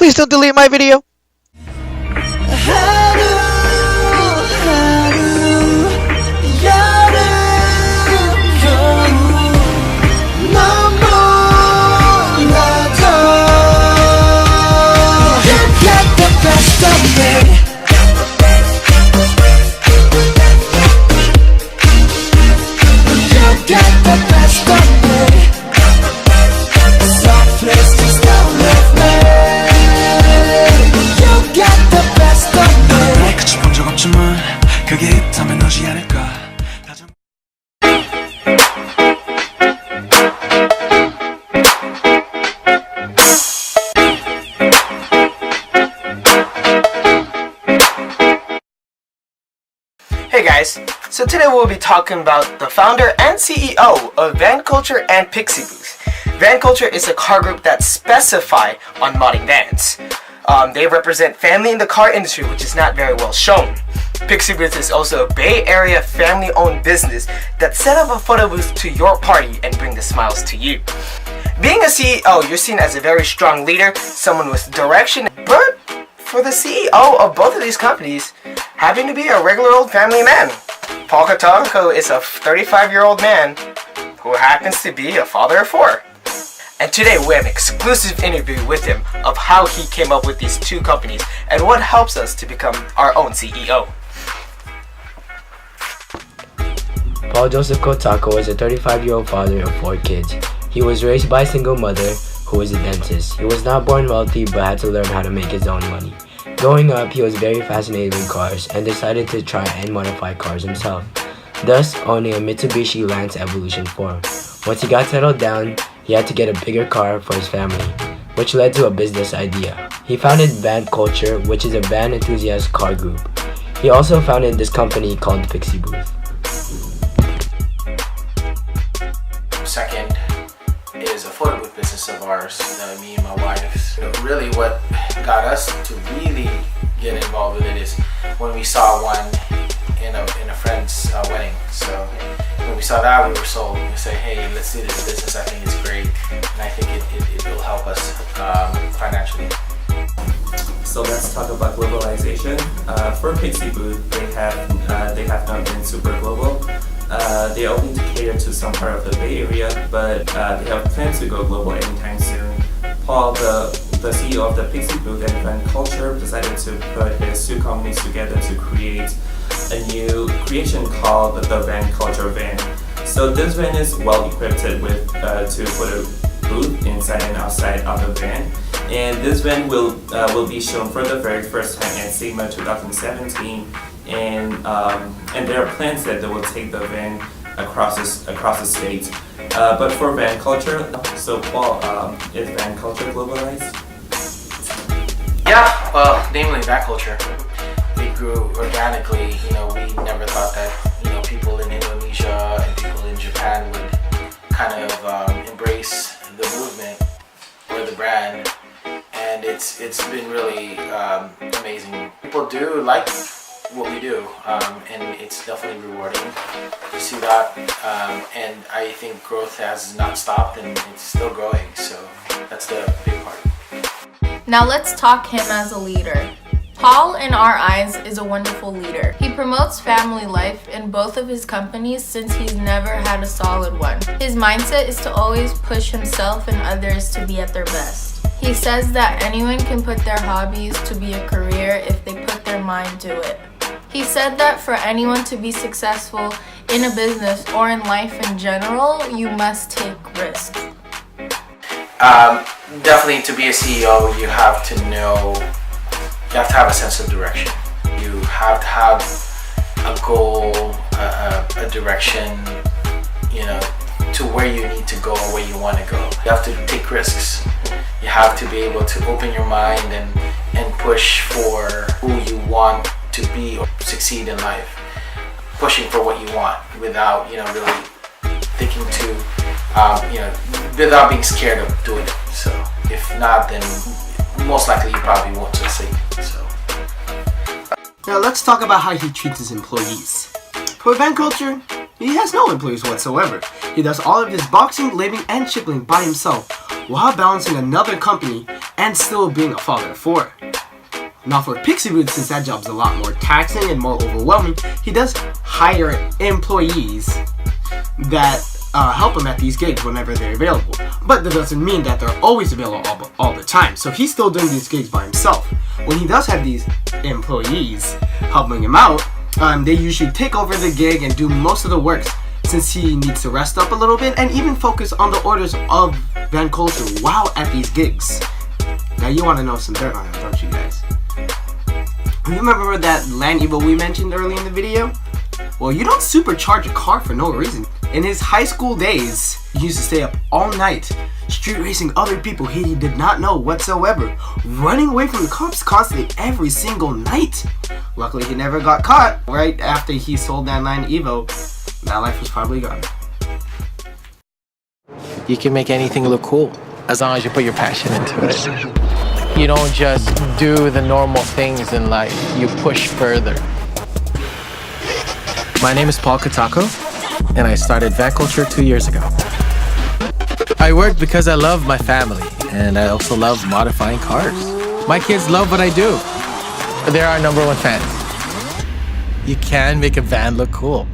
Please don't delete my video. Hey guys, so today we'll be talking about the founder and CEO of Vankulture and PixCBooth. Vankulture is a car group that specify on modding vans. They represent family in the car industry, which is not very well shown. PixCBooth is also a Bay Area family-owned business that set up a photo booth to your party and bring the smiles to you. Being a CEO, you're seen as a very strong leader, someone with direction, but for the CEO of both of these companies, having to be a regular old family man. Paul Katanko is a 35-year-old man who happens to be a father of 4. And today we have an exclusive interview with him of how he came up with these two companies and what helps us to become our own CEO. Paul Joseph Kotako is a 35-year-old father of 4 kids. He was raised by a single mother who was a dentist. He was not born wealthy but had to learn how to make his own money. Growing up, he was very fascinated with cars and decided to try and modify cars himself, thus owning a Mitsubishi Lance Evolution 4. Once he got settled down, he had to get a bigger car for his family, which led to a business idea. He founded Vankulture, which is a van enthusiast car group. He also founded this company called PixCBooth. Second is a photo booth business of ours, me and my wife. Really what got us to really get involved with it is when we saw one in a friend's wedding. So when we saw that, we were sold. We said, hey, let's do this business. I think it's great, and I think it will help us financially. So let's talk about globalization. For PixCBooth, they have not been super global. They are only to cater to some part of the Bay Area, but they have plans to go global anytime soon. Paul, the CEO of the PixCBooth and Vankulture, decided to put his two companies together to create a new creation called the Vankulture van. So this van is well equipped with to put a booth inside and outside of the van. And this van will be shown for the very first time at SEMA 2017. And there are plans that they will take the van across the state. But for Vankulture, so Paul, is Vankulture globalized? Yeah, well, namely Vankulture. We grew organically. We never thought that people in Indonesia and people in Japan would kind of embrace the movement or the brand, and it's been really amazing. People do like what we do, and it's definitely rewarding to see that, and I think growth has not stopped and it's still growing, so that's the big part. Now let's talk him as a leader. Paul, in our eyes, is a wonderful leader. He promotes family life in both of his companies since he's never had a solid one. His mindset is to always push himself and others to be at their best. He says that anyone can put their hobbies to be a career if they put their mind to it. He said that for anyone to be successful in a business or in life in general, you must take risks. Definitely to be a CEO, you have to have a sense of direction. You have to have a goal, a direction, to where you need to go or where you want to go. You have to take risks. You have to be able to open your mind and push for who you want to be or succeed in life. Pushing for what you want without, really thinking to, without being scared of doing it. So if not, then most likely you probably won't succeed. So Now let's talk about how he treats his employees. For Vankulture, he has no employees whatsoever. He does all of his boxing, labeling, and shipping by himself while balancing another company and still being a father of 4. Now for PixCBooth, since that job's a lot more taxing and more overwhelming, he does hire employees that help him at these gigs whenever they're available. But that doesn't mean that they're always available all the time. So he's still doing these gigs by himself. When he does have these employees helping him out, they usually take over the gig and do most of the work, since he needs to rest up a little bit and even focus on the orders of Vankulture while at these gigs. Now you want to know some dirt on him, don't you guys? You remember that Land Evo we mentioned early in the video? Well, you don't supercharge a car for no reason. In his high school days, he used to stay up all night, street racing other people he did not know whatsoever, running away from the cops constantly every single night. Luckily, he never got caught. Right after he sold that Land Evo, that life was probably gone. You can make anything look cool as long as you put your passion into it. You don't just do the normal things in life, you push further. My name is Paul Katako, and I started Vankulture 2 years ago. I work because I love my family, and I also love modifying cars. My kids love what I do. They're our #1 fans. You can make a van look cool.